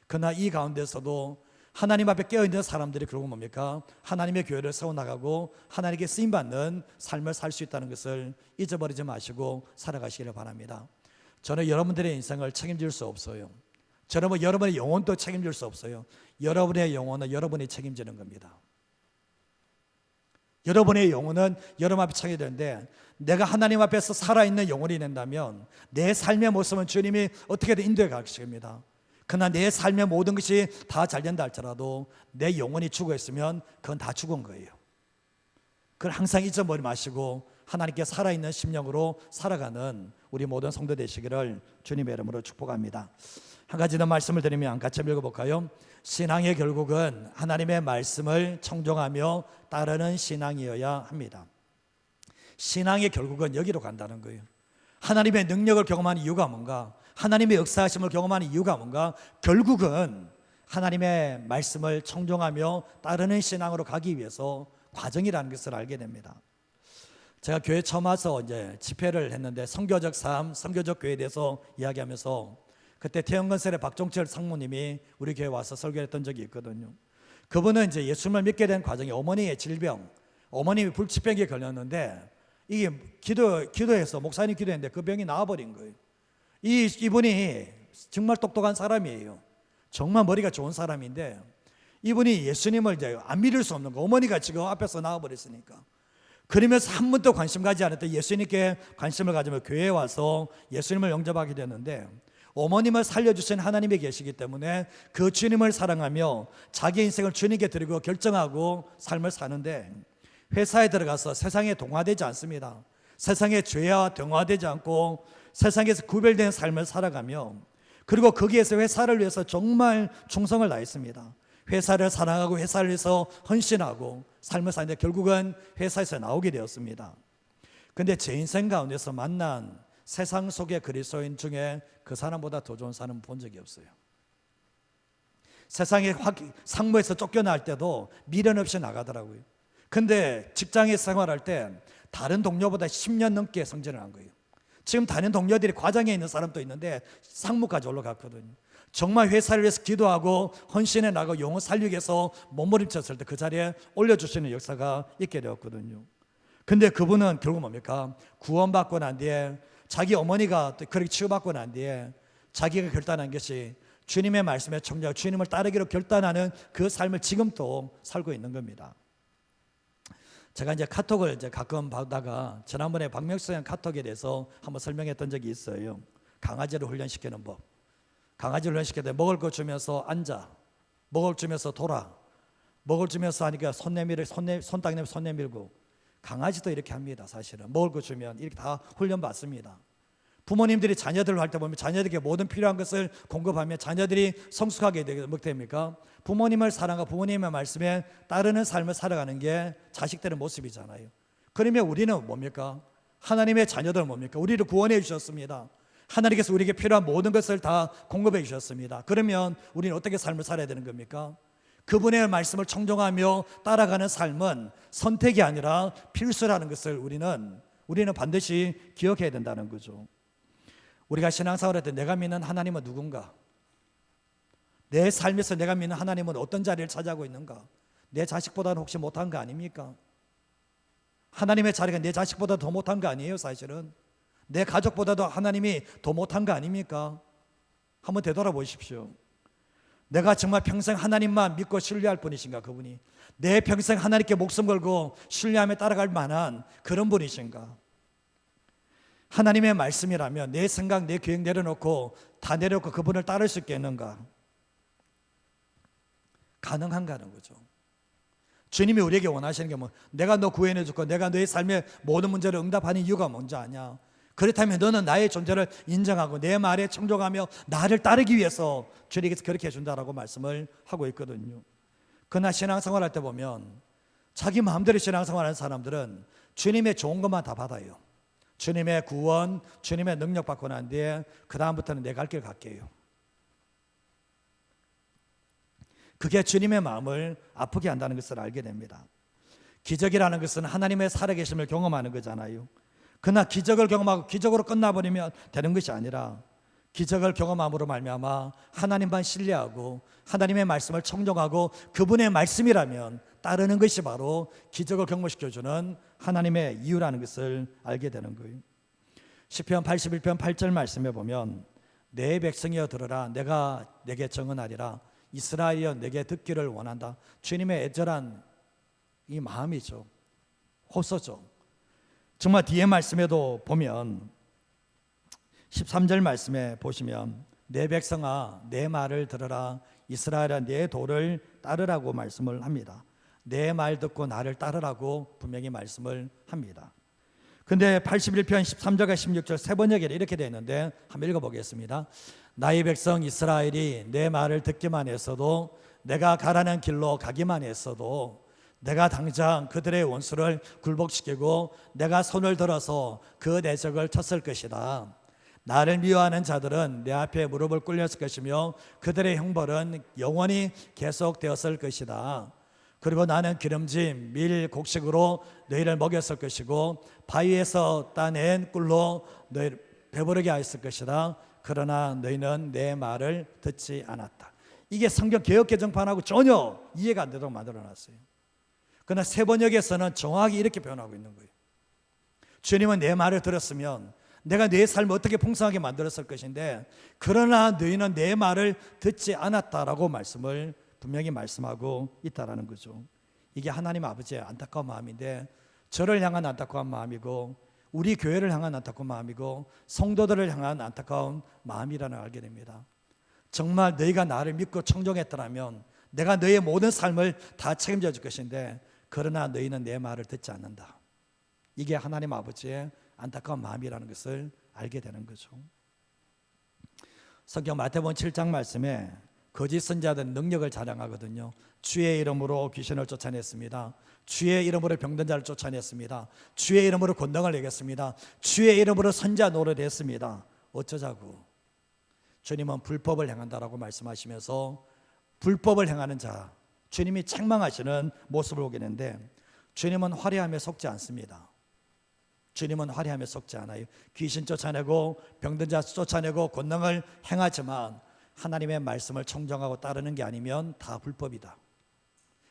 그러나 이 가운데서도 하나님 앞에 깨어있는 사람들이 결국 뭡니까? 하나님의 교회를 세워나가고 하나님께 쓰임받는 삶을 살 수 있다는 것을 잊어버리지 마시고 살아가시기를 바랍니다. 저는 여러분들의 인생을 책임질 수 없어요. 저는 여러분의 영혼도 책임질 수 없어요. 여러분의 영혼은 여러분이 책임지는 겁니다. 여러분의 영혼은 여러분 앞에 차게 되는데, 내가 하나님 앞에서 살아있는 영혼이 된다면 내 삶의 모습은 주님이 어떻게든 인도해 가십니다. 그러나 내 삶의 모든 것이 다 잘 된다 할지라도 내 영혼이 죽어 있으면 그건 다 죽은 거예요. 그걸 항상 잊어버리지 마시고 하나님께 살아있는 심령으로 살아가는 우리 모든 성도 되시기를 주님의 이름으로 축복합니다. 한 가지 더 말씀을 드리면 같이 읽어볼까요? 신앙의 결국은 하나님의 말씀을 청종하며 따르는 신앙이어야 합니다. 신앙의 결국은 여기로 간다는 거예요. 하나님의 능력을 경험하는 이유가 뭔가? 하나님의 역사하심을 경험하는 이유가 뭔가? 결국은 하나님의 말씀을 청종하며 따르는 신앙으로 가기 위해서 과정이라는 것을 알게 됩니다. 제가 교회 처음 와서 이제 집회를 했는데 선교적 삶, 선교적 교회에 대해서 이야기하면서 그때 태영건설의 박종철 상무님이 우리 교회에 와서 설교했던 적이 있거든요. 그분은 이제 예수님을 믿게 된 과정이 어머니의 질병, 어머님이 불치병에 걸렸는데 이게 기도해서 목사님 기도했는데 그 병이 나아버린 거예요. 이분이 정말 똑똑한 사람이에요. 정말 머리가 좋은 사람인데 이분이 예수님을 이제 안 믿을 수 없는 거, 어머니가 지금 앞에서 나아버렸으니까. 그러면서 한 번도 관심 가지 않았던 예수님께 관심을 가지며 교회에 와서 예수님을 영접하게 됐는데, 어머님을 살려주신 하나님이 계시기 때문에 그 주님을 사랑하며 자기 인생을 주님께 드리고 결정하고 삶을 사는데, 회사에 들어가서 세상에 동화되지 않습니다. 세상의 죄와 동화되지 않고 세상에서 구별된 삶을 살아가며, 그리고 거기에서 회사를 위해서 정말 충성을 다했습니다. 회사를 사랑하고 회사를 위해서 헌신하고 삶을 사는데 결국은 회사에서 나오게 되었습니다. 그런데 제 인생 가운데서 만난 세상 속의 그리스도인 중에 그 사람보다 더 좋은 사람은 본 적이 없어요. 세상에 상무에서 쫓겨날 때도 미련 없이 나가더라고요. 근데 직장에 생활할 때 다른 동료보다 10년 넘게 성장을 한 거예요. 지금 다른 동료들이 과장에 있는 사람도 있는데 상무까지 올라갔거든요. 정말 회사를 위해서 기도하고 헌신해 나가고 영혼 살리기 위해서 몸부림쳤을 때 그 자리에 올려주시는 역사가 있게 되었거든요. 근데 그분은 결국 뭡니까? 구원받고 난 뒤에 자기 어머니가 그렇게 치유받고 난 뒤에 자기가 결단한 것이 주님의 말씀에 청종하고 주님을 따르기로 결단하는 그 삶을 지금도 살고 있는 겁니다. 제가 이제 카톡을 이제 가끔 받다가 지난번에 박명수 형 카톡에 대해서 한번 설명했던 적이 있어요. 강아지를 훈련시키는 법. 강아지를 훈련시킬 때 먹을 거 주면서 앉아, 먹을 주면서 돌아, 먹을 주면서 하니까 손 딱 내밀고 손 내밀고. 강아지도 이렇게 합니다. 사실은 먹을 거 주면 이렇게 다 훈련 받습니다. 부모님들이 자녀들을 할 때 보면 자녀들에게 모든 필요한 것을 공급하면 자녀들이 성숙하게 되게 됩니까? 부모님을 사랑하고 부모님의 말씀에 따르는 삶을 살아가는 게 자식들의 모습이잖아요. 그러면 우리는 뭡니까? 하나님의 자녀들은 뭡니까? 우리를 구원해 주셨습니다. 하나님께서 우리에게 필요한 모든 것을 다 공급해 주셨습니다. 그러면 우리는 어떻게 삶을 살아야 되는 겁니까? 그분의 말씀을 청종하며 따라가는 삶은 선택이 아니라 필수라는 것을 우리는 반드시 기억해야 된다는 거죠. 우리가 신앙생활할 때 내가 믿는 하나님은 누군가? 내 삶에서 내가 믿는 하나님은 어떤 자리를 차지하고 있는가? 내 자식보다는 혹시 못한 거 아닙니까? 하나님의 자리가 내 자식보다 더 못한 거 아니에요, 사실은? 내 가족보다도 하나님이 더 못한 거 아닙니까? 한번 되돌아보십시오. 내가 정말 평생 하나님만 믿고 신뢰할 분이신가? 그분이 내 평생 하나님께 목숨 걸고 신뢰하며 따라갈 만한 그런 분이신가? 하나님의 말씀이라면 내 생각, 내 계획 내려놓고 다 내려놓고 그분을 따를 수 있겠는가? 가능한가는 거죠. 주님이 우리에게 원하시는 게 뭐, 내가 너 구원해 줄거, 내가 너의 삶의 모든 문제를 응답하는 이유가 뭔지 아냐? 그렇다면 너는 나의 존재를 인정하고 내 말에 청종하며 나를 따르기 위해서 주님께서 그렇게 해준다라고 말씀을 하고 있거든요. 그러나 신앙생활할 때 보면 자기 마음대로 신앙생활하는 사람들은 주님의 좋은 것만 다 받아요. 주님의 구원, 주님의 능력 받고 난 뒤에 그 다음부터는 내 갈 길 갈게요. 그게 주님의 마음을 아프게 한다는 것을 알게 됩니다. 기적이라는 것은 하나님의 살아계심을 경험하는 거잖아요. 그러나 기적을 경험하고 기적으로 끝나버리면 되는 것이 아니라 기적을 경험함으로 말미암아 하나님만 신뢰하고 하나님의 말씀을 청종하고 그분의 말씀이라면 따르는 것이 바로 기적을 경험시켜주는 하나님의 이유라는 것을 알게 되는 거예요. 시편 81편 8절 말씀에 보면 내 백성이여 들으라, 내가 내게 정언하리라, 이스라엘이여 내게 듣기를 원한다. 주님의 애절한 이 마음이죠. 호소죠. 정말 뒤에 말씀에도 보면 13절 말씀에 보시면 내 백성아 내 말을 들으라 이스라엘아 내 도를 따르라고 말씀을 합니다. 내 말 듣고 나를 따르라고 분명히 말씀을 합니다. 근데 81편 13절과 16절 세 번역에 이렇게 되어 있는데 한번 읽어보겠습니다. 나의 백성 이스라엘이 내 말을 듣기만 했어도 내가 가라는 길로 가기만 했어도 내가 당장 그들의 원수를 굴복시키고 내가 손을 들어서 그 내적을 쳤을 것이다. 나를 미워하는 자들은 내 앞에 무릎을 꿇렸을 것이며 그들의 형벌은 영원히 계속되었을 것이다. 그리고 나는 기름짐 밀 곡식으로 너희를 먹였을 것이고 바위에서 따낸 꿀로 너희를 배부르게 하였을 것이다. 그러나 너희는 내 말을 듣지 않았다. 이게 성경 개역 개정판하고 전혀 이해가 안 되도록 만들어놨어요. 그러나 세 번역에서는 정확히 이렇게 표현하고 있는 거예요. 주님은 내 말을 들었으면 내가 내 삶을 어떻게 풍성하게 만들었을 것인데 그러나 너희는 내 말을 듣지 않았다라고 말씀을 분명히 말씀하고 있다라는 거죠. 이게 하나님 아버지의 안타까운 마음인데 저를 향한 안타까운 마음이고 우리 교회를 향한 안타까운 마음이고 성도들을 향한 안타까운 마음이라는 걸 알게 됩니다. 정말 너희가 나를 믿고 청종했더라면 내가 너희의 모든 삶을 다 책임져 줄 것인데 그러나 너희는 내 말을 듣지 않는다. 이게 하나님 아버지의 안타까운 마음이라는 것을 알게 되는 거죠. 성경 마태복음 7장 말씀에 거짓 선지자들은 능력을 자랑하거든요. 주의 이름으로 귀신을 쫓아냈습니다. 주의 이름으로 병든 자를 쫓아냈습니다. 주의 이름으로 권능을 내겠습니다. 주의 이름으로 선지자 노릇을 했습니다. 어쩌자고. 주님은 불법을 행한다라고 말씀하시면서 불법을 행하는 자, 주님이 책망하시는 모습을 보게 되는데 주님은 화려함에 속지 않습니다. 주님은 화려함에 속지 않아요. 귀신 쫓아내고 병든 자 쫓아내고 권능을 행하지만 하나님의 말씀을 청정하고 따르는 게 아니면 다 불법이다.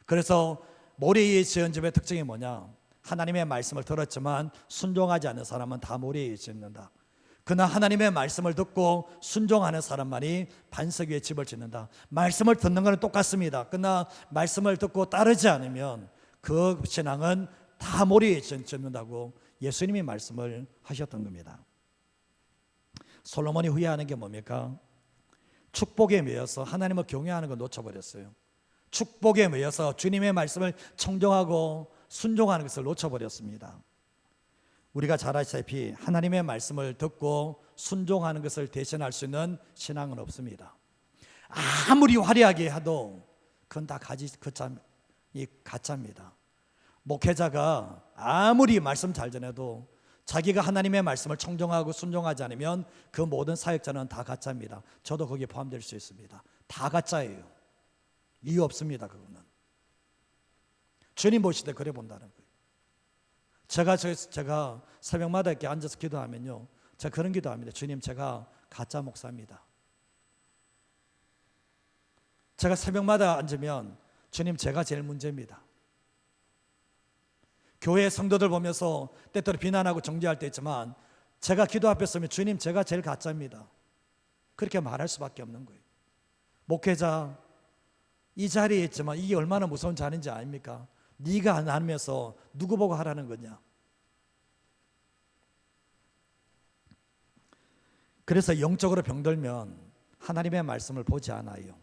그래서 모래 위에 지은 집의 특징이 뭐냐? 하나님의 말씀을 들었지만 순종하지 않는 사람은 다 모래 위에 짓는다. 그러나 하나님의 말씀을 듣고 순종하는 사람만이 반석 위에 집을 짓는다. 말씀을 듣는 것은 똑같습니다. 그러나 말씀을 듣고 따르지 않으면 그 신앙은 다 모래 위에 짓는다고 예수님이 말씀을 하셨던 겁니다. 솔로몬이 후회하는 게 뭡니까? 축복에 매여서 하나님을 경외하는 걸 놓쳐버렸어요. 축복에 매여서 주님의 말씀을 청종하고 순종하는 것을 놓쳐버렸습니다. 우리가 잘 아시다시피 하나님의 말씀을 듣고 순종하는 것을 대신할 수 있는 신앙은 없습니다. 아무리 화려하게 해도 그건 다 가짜입니다. 목회자가 아무리 말씀 잘 전해도 자기가 하나님의 말씀을 청정하고 순종하지 않으면 그 모든 사역자는 다 가짜입니다. 저도 거기에 포함될 수 있습니다. 다 가짜예요. 이유 없습니다. 그거는 주님 보실 때 그래 본다는 거예요. 제가 새벽마다 이렇게 앉아서 기도하면요, 제가 그런 기도합니다. 주님, 제가 가짜 목사입니다. 제가 새벽마다 앉으면 주님, 제가 제일 문제입니다. 교회 성도들 보면서 때때로 비난하고 정죄할 때 있지만 제가 기도 앞에 서면 주님, 제가 제일 가짜입니다. 그렇게 말할 수밖에 없는 거예요. 목회자 이 자리에 있지만 이게 얼마나 무서운 자리인지 아닙니까? 네가 안 하면서 누구 보고 하라는 거냐? 그래서 영적으로 병들면 하나님의 말씀을 보지 않아요.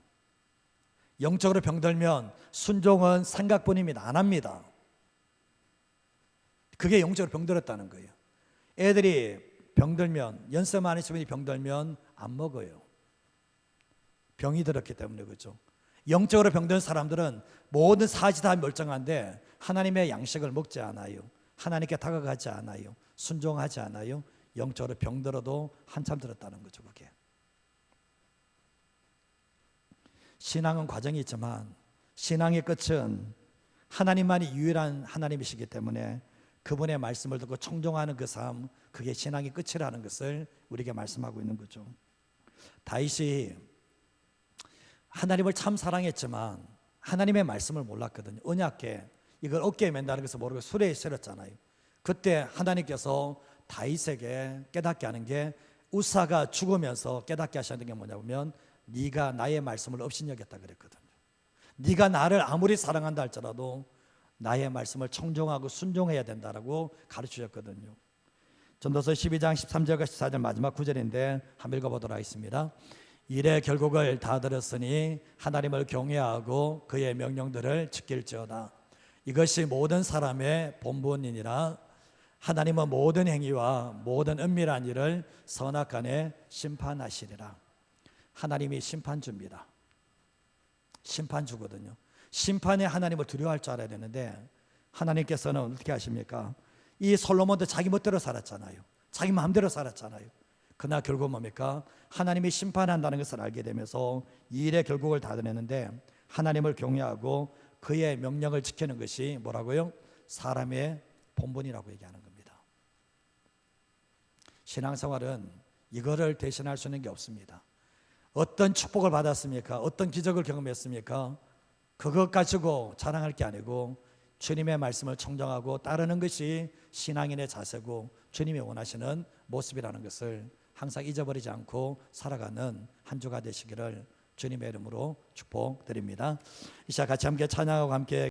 영적으로 병들면 순종은 생각뿐입니다. 안 합니다. 그게 영적으로 병들었다는 거예요. 애들이 병들면, 연세 많으신 분이 병들면 안 먹어요. 병이 들었기 때문에. 그렇죠. 영적으로 병든 사람들은 모든 사지 다 멀쩡한데 하나님의 양식을 먹지 않아요. 하나님께 다가가지 않아요. 순종하지 않아요. 영적으로 병들어도 한참 들었다는 거죠. 그게 신앙은 과정이 있지만 신앙의 끝은 하나님만이 유일한 하나님이시기 때문에 그분의 말씀을 듣고 청종하는 그 삶, 그게 신앙의 끝이라는 것을 우리에게 말씀하고 있는 거죠. 다윗이 하나님을 참 사랑했지만 하나님의 말씀을 몰랐거든요. 언약궤 이걸 어깨에 맨다는 것을 모르고 수레에 실었잖아요. 그때 하나님께서 다윗에게 깨닫게 하는 게, 우사가 죽으면서 깨닫게 하시는 게 뭐냐면 네가 나의 말씀을 업신여겼다 그랬거든요. 네가 나를 아무리 사랑한다 할지라도 나의 말씀을 청종하고 순종해야 된다라고 가르치셨거든요. 전도서 12장 13절과 14절 마지막 구절인데 한번 읽어보도록 하겠습니다. 일의 결국을 다 들었으니 하나님을 경외하고 그의 명령들을 지킬지어다. 이것이 모든 사람의 본분이니라. 하나님은 모든 행위와 모든 은밀한 일을 선악간에 심판하시리라. 하나님이 심판주입니다. 심판주거든요. 심판에 하나님을 두려워할 줄 알아야 되는데 하나님께서는 어떻게 하십니까? 이 솔로몬도 자기 멋대로 살았잖아요. 자기 마음대로 살았잖아요. 그러나 결국 뭡니까? 하나님이 심판한다는 것을 알게 되면서 이 일의 결국을 다 드렸는데 하나님을 경외하고 그의 명령을 지키는 것이 뭐라고요? 사람의 본분이라고 얘기하는 겁니다. 신앙생활은 이거를 대신할 수 있는 게 없습니다. 어떤 축복을 받았습니까? 어떤 기적을 경험했습니까? 그것 가지고 자랑할 게 아니고 주님의 말씀을 청정하고 따르는 것이 신앙인의 자세고 주님이 원하시는 모습이라는 것을 항상 잊어버리지 않고 살아가는 한 주가 되시기를 주님의 이름으로 축복드립니다. 이 시간 같이 함께 찬양하고 함께